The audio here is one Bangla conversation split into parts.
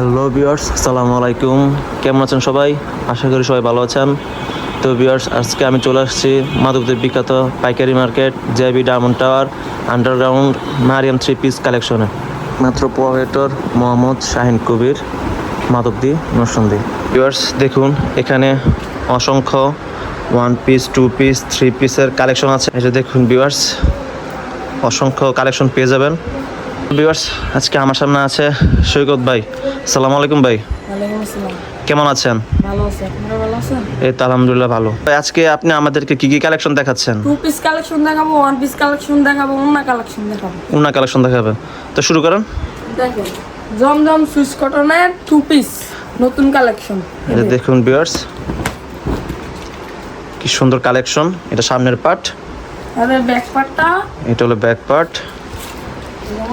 হ্যালো ভিউয়ার্স, আসসালামু আলাইকুম। কেমন আছেন সবাই? আশা করি সবাই ভালো আছেন। তো ভিউয়ার্স, আজকে আমি চলে আসছি মাধবদের বিখ্যাত পাইকারি market JB diamond tower underground Mariam 3 piece কালেকশনে। মাত্র প্রোভাইডর মোহাম্মদ শাহিন কবির, মাধবদী, নরসিংদী। ভিউয়ার্স দেখুন, এখানে অসংখ্য 1 পিস 2 পিস 3 পিসের কালেকশন আছে। এই যে দেখুন ভিউয়ার্স, অসংখ্য কালেকশন পেয়ে যাবেন। ভিউয়ার্স, আজকে আমার সামনে আছে সৈকত ভাই। আসসালামু আলাইকুম ভাই। ওয়ালাইকুম আসসালাম। কেমন আছেন? ভালো আছি, আপনারা ভালো আছেন? এই তো আলহামদুলিল্লাহ ভালো। ভাই, আজকে আপনি আমাদেরকে কি কি কালেকশন দেখাচ্ছেন? 2 পিস কালেকশন দেখাবো, 1 পিস কালেকশন দেখাবো, ওন্না কালেকশন দেখাবো। উন্না কালেকশন দেখাবেন, তো শুরু করেন। দেখেন, জমজম সুইস কটনের 2 পিস নতুন কালেকশন। এই যে দেখুন ভিউয়ার্স, কি সুন্দর কালেকশন। এটা সামনের পার্ট, আর ব্যাক পার্টটা এটা হলো ব্যাক পার্ট।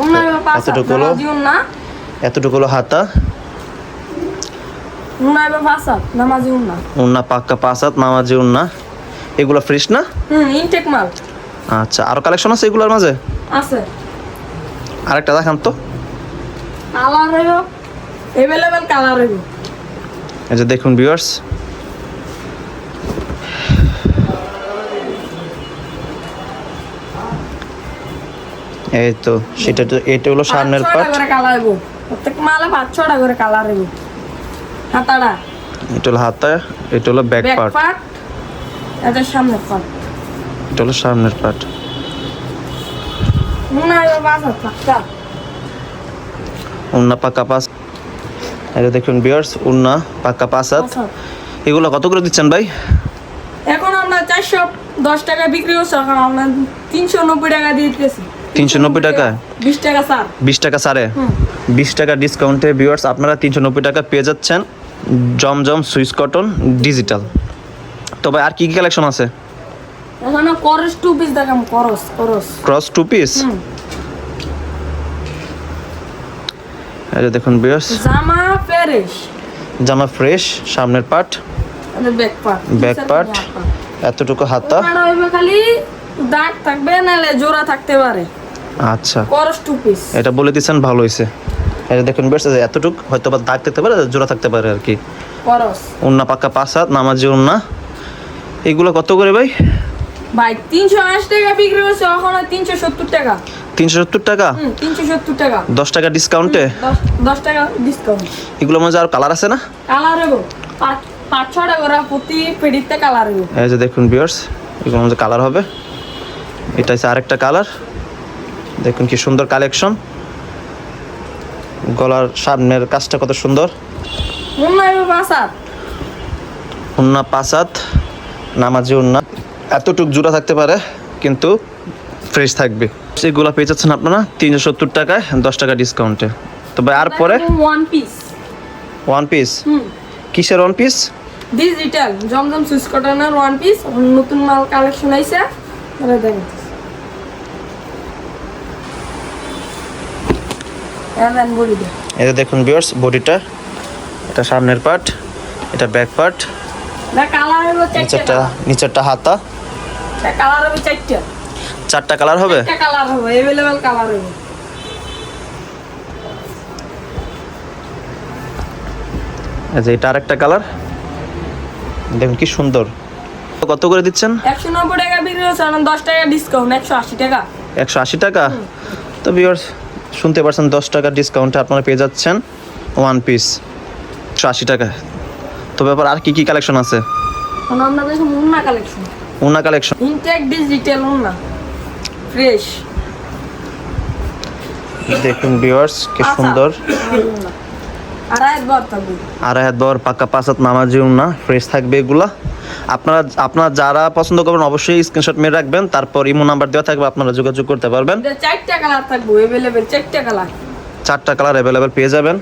ওন্না পাঁচ এতটুকু হলো? না, এতটুকু হলো হাতা। ওন্না পাঁচ নামাজি ওন্না। উন্না পাক্কা 5 হাত নামাজি উন্না। এগুলো ফ্রেশ না? ইনটেক মাল। আচ্ছা, আরো কালেকশন আছে এগুলোর মাঝে? আছে। আরেকটা দেখান তো। কালার হইব अवेलेबल, কালার হইব। এই যে দেখুন ভিউয়ার্স, এই তো সেটা তো, এটা হলো সামনের পার্ট। করে কালার হইব, প্রত্যেক মালে 5-6টা করে কালার হইব। হাতাটা, এটা হলো হাতা, এটা হলো ব্যাক ব্যাক পার্ট, পার্ট, এটা সামনের পার্ট। এটা হলো সামনের পার্ট। ওন্না পাঁচ পাক্কা। উন্না পাক্কা 5। এটা দেখুন ভিউয়ার্স, উন্না পাক্কা 5 হাত। এগুলো কত করে দিচ্ছেন ভাই? এখন আমরা 410 টাকা বিক্রি করছি, এখন আমরা 390 টাকা দিয়ে দিতেছি। 390 টাকা? 20 টাকা স্যার। 20 টাকা সারে 20 টাকা ডিসকাউন্টে ভিউয়ার্স আপনারা 390 টাকা পেয়ে যাচ্ছেন জমজম সুইস কটন ডিজিটাল। তো ভাই, আর কি কি কালেকশন আছে? এখানে করস 2 পিস দেখাম, করস ক্রস 2 পিস। এই যে দেখুন ভিউয়ার্স, জামা ফ্রেশ, জামা ফ্রেশ, সামনের পার্ট, এটা ব্যাক পার্ট। ব্যাক পার্ট, এতটুকু হাতা। আর হইবে খালি দাগ থাকবে, নালে জোড়া থাকতে পারে। আচ্ছা, করস 2 পিস। এটা বলে দিচ্ছেন, ভালো হয়েছে। এই যে দেখুন ভিউয়ার্স, এতটুকু হয়তো বা দাগ থাকতে পারে, জোড়া থাকতে পারে আর কি। করস উন্না পাক্কা 5 হাত নামাজি উন্না। এগুলো কত করে ভাই? ভাই 380 টাকা বিক্রি করছে, এখন 370 টাকা। 370 টাকা? 370 টাকা। 10 টাকা ডিসকাউন্টে। 10 টাকা ডিসকাউন্ট। এগুলোর মধ্যে আর কালার আছে না? কালার হইব 5-6টা করে প্রতি পেডিতে কালার হইব। এই যে দেখুন ভিউয়ার্স, এগুলোর মধ্যে কালার হবে। এটা হচ্ছে আরেকটা কালার। দেখুন কি সুন্দর কালেকশন। গলার সামনের কাজটা কত সুন্দর। ওন্না হইব 5 হাত। উন্না 5 হাত নামাজি উন্না। এতটুক জোড়া থাকতে পারে, কিন্তু ফ্রেশ থাকবে। সেগুলো পেয়ে যাচ্ছেন আপনারা 370 টাকায়, 10 টাকা ডিসকাউন্টে। তো ভাই, আর পরে 1 পিস। 1 পিস? কিসের 1 পিস? ডিজিটাল জমজম সুইস কটনের 1 পিস, নতুন মাল কালেকশন আইছে। আরে দেখেন, এলেন বডি দে। এই যে দেখুন ভিউয়ার্স, বডিটা, এটা সামনের পার্ট, এটা ব্যাক পার্ট, না কালার হইব 4টা। নিচেরটা হাতা। কালার হবে 4টা। 4টা কালার হবে? 4টা কালার হবে, अवेलेबल কালার হবে। এই যে এটা আরেকটা কালার, দেখুন কি সুন্দর। কত করে দিচ্ছেন? 190 টাকা বিক্রি হচ্ছে, 10 টাকা ডিসকাউন্ট, 180 টাকা। 180 টাকা? তো ভিউয়ার্স শুনতে পারছেন, 10 টাকা ডিসকাউন্টে আপনারা পেয়ে যাচ্ছেন 1 পিস 180 টাকা। তো ব্যাপার, আর কি কি কালেকশন আছে? এখন আমরা দেখুন ওন্না কালেকশন। উন্না কালেকশন। ইনটেক ডিজিটাল ওন্না ফ্রেশ। দেখুন ভিউয়ার্স কি সুন্দর। আড়াই বার থাকবে। আড়াই হাত বহর পাক্কা 5 হাত নামাজি উন্না, ফ্রেশ থাকবে এগুলা। আপনারা যারা পছন্দ করবেন অবশ্যই স্ক্রিনশট মেরে রাখবেন, তারপর ইমো নাম্বার দেওয়া থাকবে, আপনারা যোগাযোগ করতে পারবেন। এটা 4টা কালার থাকবে, अवेलेबल 4টা কালার। 4টা কালার অ্যাভেলেবেল পেয়ে যাবেন।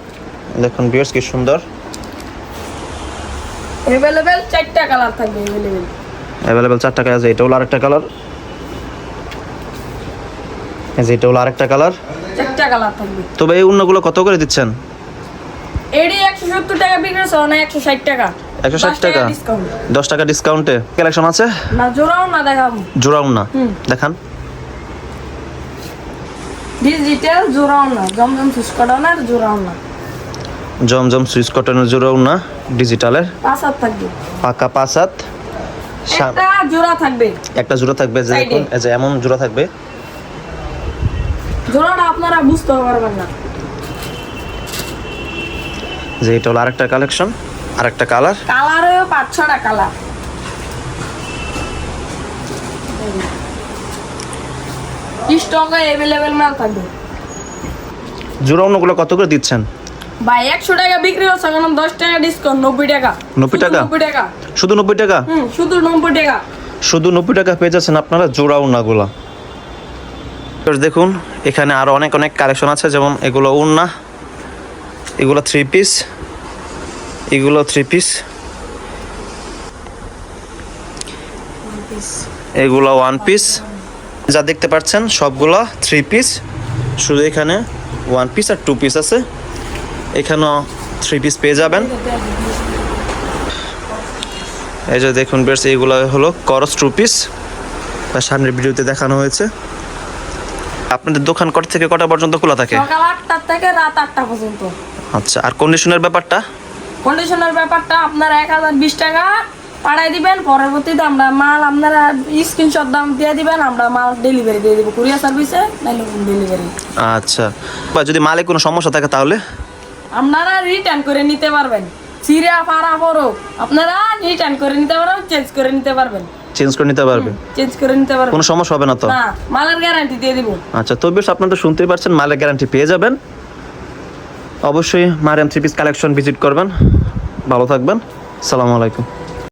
দেখুন ভিউয়ার্স কি সুন্দর। अवेलेबल 4টা কালার থাকবে, অ্যাভেলেবেল 4টা কালার। এটা হলো আরেকটা কালার, এই যে এটা হলো আরেকটা কালার। 4টা কালার থাকবে। তো ভাই, এই উন্নাগুলো কত করে দিচ্ছেন? এডি 170 টাকা বিক্রি হচ্ছে, না 160 টাকা। 160 টাকা, 10 টাকা ডিসকাউন্টে কালেকশন আছে। না জোড়াও না দেখাবো, জোড়াও না দেখান। ডিজিটাল জোড়াও না, জমজম সুইস কটনের জোড়াও না। জমজম সুইচ কটনের জোড়াও না ডিজিটালের 5 হাত থাকবে, পাকা 5 হাত একটা জোড়া থাকবে, একটা জোড়া থাকবে, যে Side এ। দেখুন এই যে এমন জোড়া থাকবে। জোড়াটা আপনারা বুঝতে পারবেন না। যে এটা হলো আরেকটা কালেকশন, আরেকটা কালার। কালারে 5-6টা কালার, স্টকে অ্যাভেলেবেল মাল থাকবে। জোড়া অন্যগুলো কত করে দিচ্ছেন ভাই 100 টাকা বিক্রি হচ্ছে, এখন 10 টাকা ডিসকাউন্ট, 90 টাকা। 90 টাকা? 90 টাকা, শুধু 90 টাকা? শুধু 90 টাকা। শুধু 90 টাকা পেয়ে যাচ্ছেন আপনারা জোড়া ওড়নাগুলো। দেখুন এখানে আরো অনেক অনেক কালেকশন আছে, যেমন এগুলো ওড়না, এগুলো 3 পিস, এগুলো 3 পিস, এগুলো 1 পিস। যা দেখতে পাচ্ছেন সবগুলো 3 পিস, শুধু এখানে 1 পিস আর 2 পিস আছে। এখানেও 3 পিস পেয়ে যাবেন। এই যে দেখুন বেশ, এইগুলো হলো করস 2 পিস, তার সামনের ভিডিওতে দেখানো হয়েছে। আপনাদের দোকান কটা থেকে কটা পর্যন্ত খোলা থাকে? সকাল 8টা থেকে রাত 8টা পর্যন্ত। আচ্ছা, আর কন্ডিশনের ব্যাপারটা? কন্ডিশনার ব্যাপারটা আপনারা 1020 টাকা পাঠাই দিবেন, পরবর্তীতে আমরা মাল আপনারা স্ক্রিনশট দাম দিয়ে দিবেন, আমরা মাল ডেলিভারি দিয়ে দেবো কুরিয়ার সার্ভিসে, নাইলে হোম ডেলিভারি। আচ্ছা, বা যদি মালে কোনো সমস্যা থাকে তাহলে আপনারা রিটার্ন করে নিতে পারবেন, সিরিয়া পাড়া পড়ো আপনারা রিটার্ন করে নিতে পারবেন, চেঞ্জ করে নিতে পারবেন। চেঞ্জ করে নিতে পারবে? চেঞ্জ করে নিতে পারবেন, কোনো সমস্যা হবে না তো? না, মালের গ্যারান্টি দিয়ে দিব। আচ্ছা, তো বেশ আপনারা তো শুনতেই পারছেন, মালের গ্যারান্টি পেয়ে যাবেন। অবশ্যই মারিয়াম 3 পিস কালেকশন ভিজিট করবেন। ভালো থাকবেন, আসসালামু আলাইকুম।